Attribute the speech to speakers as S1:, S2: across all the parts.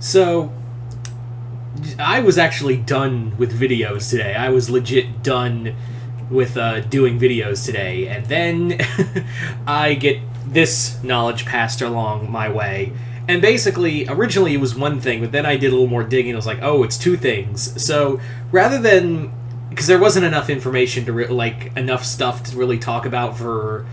S1: So, I was actually done with videos today. I was legit done with doing videos today. And then I get this knowledge passed along my way. And basically, originally it was one thing, but then I did a little more digging. I was like, oh, it's two things. So, rather than... Because there wasn't enough information to... enough stuff to really talk about for...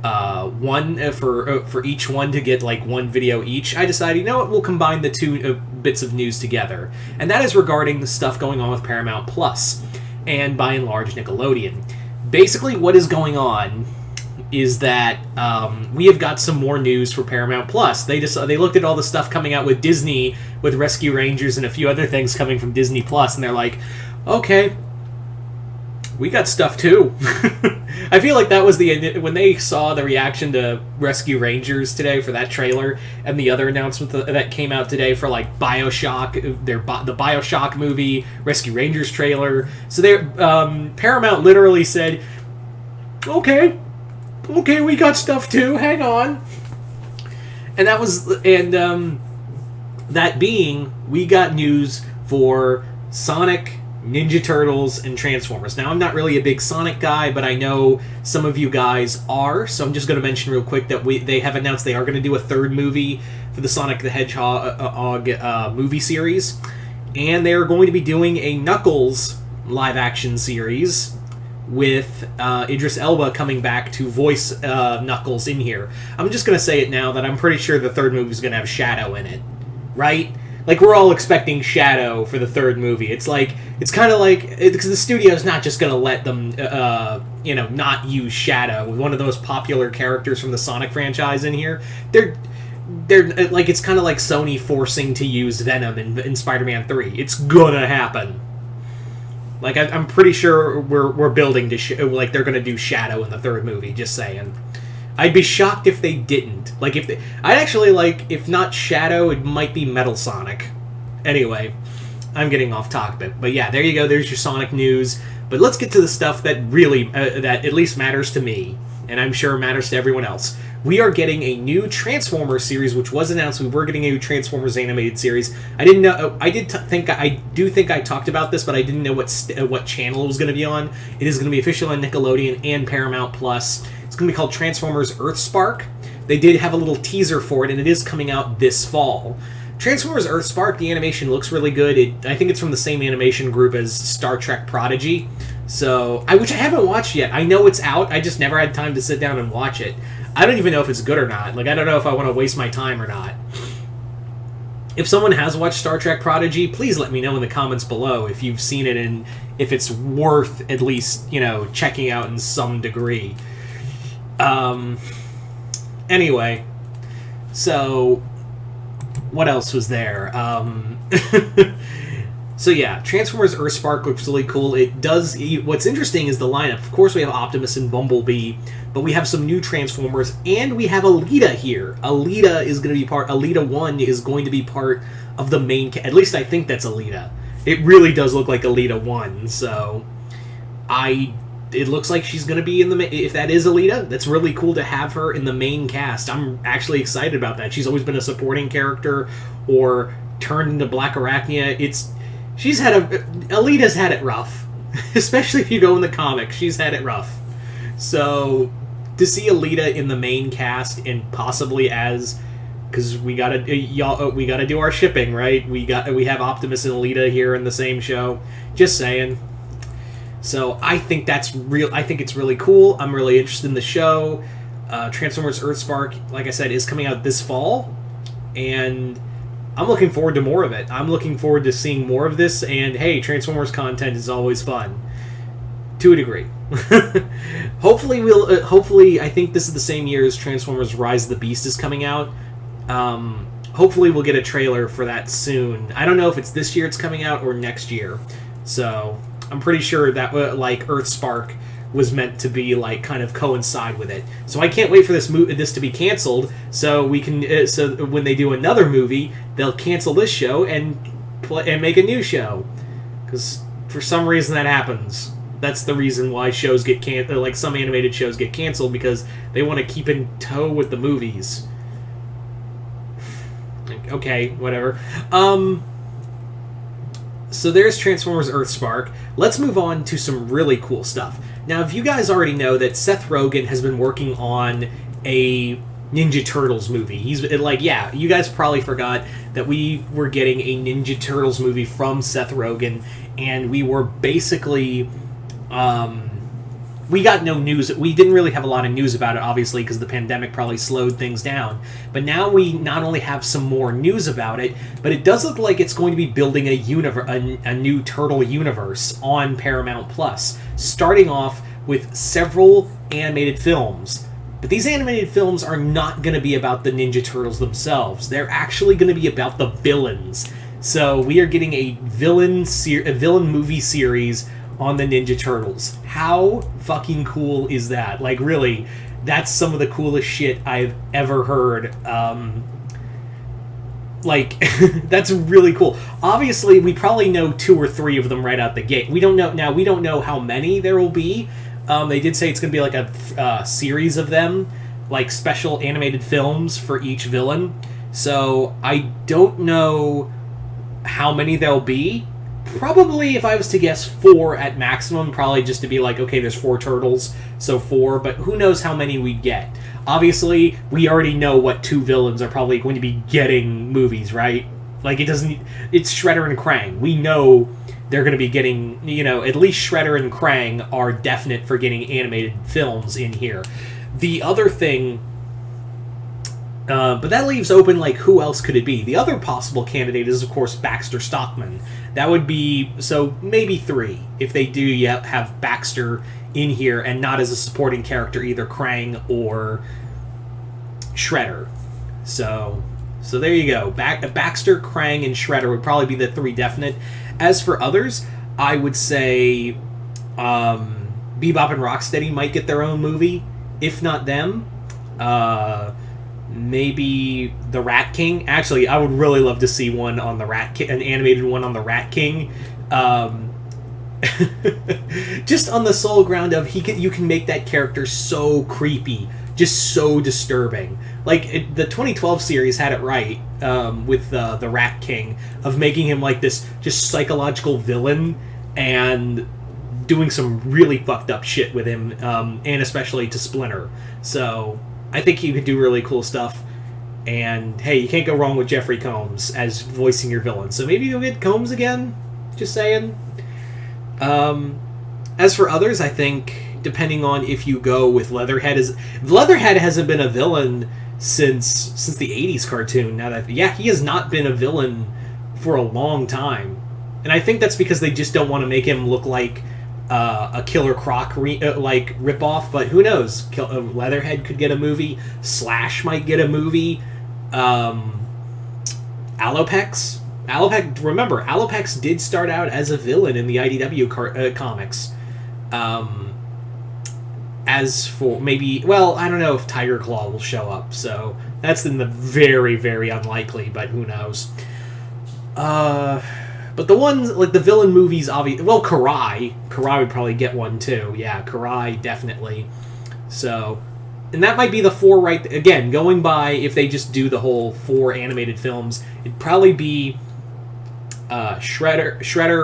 S1: for each one to get like one video each, I decided, you know what, we'll combine the two bits of news together, and that is regarding the stuff going on with Paramount Plus and by and large Nickelodeon. Basically, what is going on is that we have got some more news for Paramount Plus. They looked at all the stuff coming out with Disney, with Rescue Rangers and a few other things coming from Disney Plus, and they're like, okay, we got stuff too. I feel like that was when they saw the reaction to Rescue Rangers today for that trailer and the other announcement that came out today for like BioShock, the BioShock movie, Rescue Rangers trailer. So Paramount literally said, okay, we got stuff too. Hang on. And that being, we got news for Sonic, Ninja Turtles, and Transformers. Now, I'm not really a big Sonic guy, but I know some of you guys are, so I'm just going to mention real quick that they have announced they are going to do a third movie for the Sonic the Hedgehog movie series, and they are going to be doing a Knuckles live-action series with Idris Elba coming back to voice Knuckles in here. I'm just going to say it now that I'm pretty sure the third movie is going to have Shadow in it, right? Like, we're all expecting Shadow for the third movie. It's kind of like, because the studio's not just going to let them, not use Shadow with one of those popular characters from the Sonic franchise in here. They're like, it's kind of like Sony forcing to use Venom in Spider-Man 3. It's gonna happen. Like, I'm pretty sure we're building to, they're going to do Shadow in the third movie, just saying. I'd be shocked if they didn't. I'd actually if not Shadow, it might be Metal Sonic. Anyway, I'm getting off topic. But yeah, there you go. There's your Sonic news. But let's get to the stuff that really, that at least matters to me, and I'm sure matters to everyone else. We are getting a new Transformers series, which was announced. We were getting a new Transformers animated series. I didn't know. I think I talked about this, but I didn't know what channel it was going to be on. It is going to be official on Nickelodeon and Paramount Plus. It's going to be called Transformers Earthspark. They did have a little teaser for it, and it is coming out this fall. Transformers Earthspark, the animation looks really good. I think it's from the same animation group as Star Trek Prodigy, which I haven't watched yet. I know it's out. I just never had time to sit down and watch it. I don't even know if it's good or not. I don't know if I want to waste my time or not. If someone has watched Star Trek Prodigy, please let me know in the comments below if you've seen it and if it's worth at least, checking out in some degree. Anyway, so what else was there? So yeah, Transformers Earthspark looks really cool. It does. What's interesting is the lineup. Of course, we have Optimus and Bumblebee, but we have some new Transformers, and we have Alita here. Alita is going to be Alita 1 is going to be part of the main. At least I think that's Alita. It really does look like Alita 1. So, it looks like she's going to be in the. If that is Alita, that's really cool to have her in the main cast. I'm actually excited about that. She's always been a supporting character or turned into Black Arachnia. Alita's had it rough, especially if you go in the comics. She's had it rough. So to see Alita in the main cast and possibly because we gotta do our shipping, right? We have Optimus and Alita here in the same show. Just saying. So I think that's real. I think it's really cool. I'm really interested in the show. Transformers Earthspark, like I said, is coming out this fall, and I'm looking forward to more of it. I'm looking forward to seeing more of this, and hey, Transformers content is always fun. To a degree. Hopefully, I think this is the same year as Transformers Rise of the Beast is coming out. Hopefully we'll get a trailer for that soon. I don't know if it's this year it's coming out or next year. So, I'm pretty sure that, Earthspark was meant to be kind of coincide with it. So I can't wait for this to be canceled. So we can so when they do another movie, they'll cancel this show and make a new show. Because for some reason that happens. That's the reason why shows get canceled. Some animated shows get canceled because they want to keep in tow with the movies. okay, whatever. So there's Transformers Earthspark. Let's move on to some really cool stuff. Now, if you guys already know that Seth Rogen has been working on a Ninja Turtles movie. You guys probably forgot that we were getting a Ninja Turtles movie from Seth Rogen, and we were basically... we got no news. We didn't really have a lot of news about it, obviously, because the pandemic probably slowed things down. But now we not only have some more news about it, but it does look like it's going to be building a new Turtle universe on Paramount Plus, starting off with several animated films. But these animated films are not going to be about the Ninja Turtles themselves. They're actually going to be about the villains. So we are getting a villain movie series on the Ninja Turtles. How fucking cool is that? Like, really, that's some of the coolest shit I've ever heard. That's really cool. Obviously, we probably know 2 or 3 of them right out the gate. We don't know how many there will be. They did say it's going to be like a series of them, like special animated films for each villain. So I don't know how many there'll be. Probably, if I was to guess, 4 at maximum, probably just to be like, okay, there's 4 turtles, so 4, but who knows how many we get. Obviously, we already know what 2 villains are probably going to be getting movies, right? Like, it's Shredder and Krang. We know they're going to be getting, at least Shredder and Krang are definite for getting animated films in here. The other thing... but that leaves open, like, who else could it be? The other possible candidate is, of course, Baxter Stockman. That would be, so maybe 3, if they do have Baxter in here, and not as a supporting character, either Krang or Shredder. So there you go. Baxter, Krang, and Shredder would probably be the 3 definite. As for others, I would say Bebop and Rocksteady might get their own movie, if not them. Maybe the Rat King. Actually, I would really love to see one on the Rat King, an animated one on the Rat King. Just on the sole ground of you can make that character so creepy, just so disturbing. Like the 2012 series had it right with the Rat King, of making him like this just psychological villain and doing some really fucked up shit with him, and especially to Splinter. So I think you could do really cool stuff. And hey, you can't go wrong with Jeffrey Combs as voicing your villain. So maybe you'll get Combs again. Just saying. As for others, I think depending on if you go with Leatherhead hasn't been a villain since the 80s cartoon. He has not been a villain for a long time. And I think that's because they just don't want to make him look like a Killer Croc ripoff, but who knows? Leatherhead could get a movie. Slash might get a movie. Alopex. Remember, Alopex did start out as a villain in the IDW comics. As for maybe, I don't know if Tiger Claw will show up, so that's in the very, very unlikely, but who knows. But the ones, like the villain movies, obviously... Well, Karai would probably get one, too. Yeah, Karai, definitely. So... And that might be the 4 right... Again, going by, if they just do the whole 4 animated films, it'd probably be Shredder,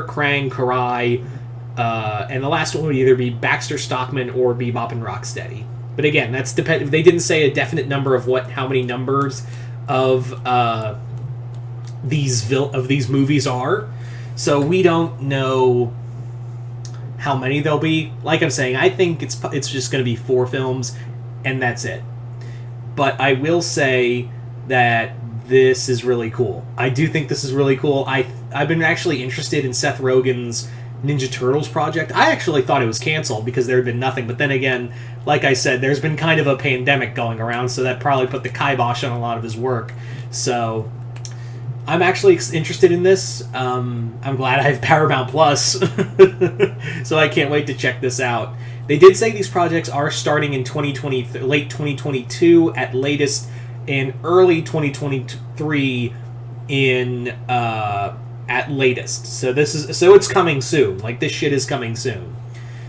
S1: Krang, Karai, and the last one would either be Baxter Stockman or Bebop and Rocksteady. But again, that's depend. They didn't say a definite number of how many numbers of these movies are. So we don't know how many there'll be. Like I'm saying, I think it's just going to be 4 films, and that's it. But I will say that this is really cool. I do think this is really cool. I've been actually interested in Seth Rogen's Ninja Turtles project. I actually thought it was canceled because there had been nothing. But then again, like I said, there's been kind of a pandemic going around, so that probably put the kibosh on a lot of his work. So... I'm actually interested in this. I'm glad I have Paramount Plus, so I can't wait to check this out. They did say these projects are starting in late 2022 at latest, and early 2023 at latest. So it's coming soon. Like, this shit is coming soon.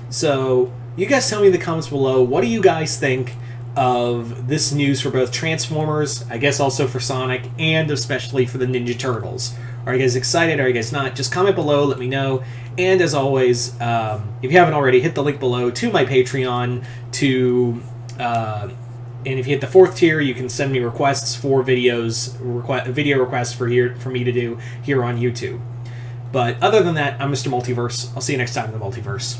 S1: So you guys tell me in the comments below, what do you guys think of this news for both Transformers, I guess also for Sonic, and especially for the Ninja Turtles. Are you guys excited? Are you guys not? Just comment below, let me know. And as always, if you haven't already, hit the link below to my Patreon to... and if you hit the 4th tier, you can send me requests for videos, video requests for me to do here on YouTube. But other than that, I'm Mr. Multiverse. I'll see you next time in the Multiverse.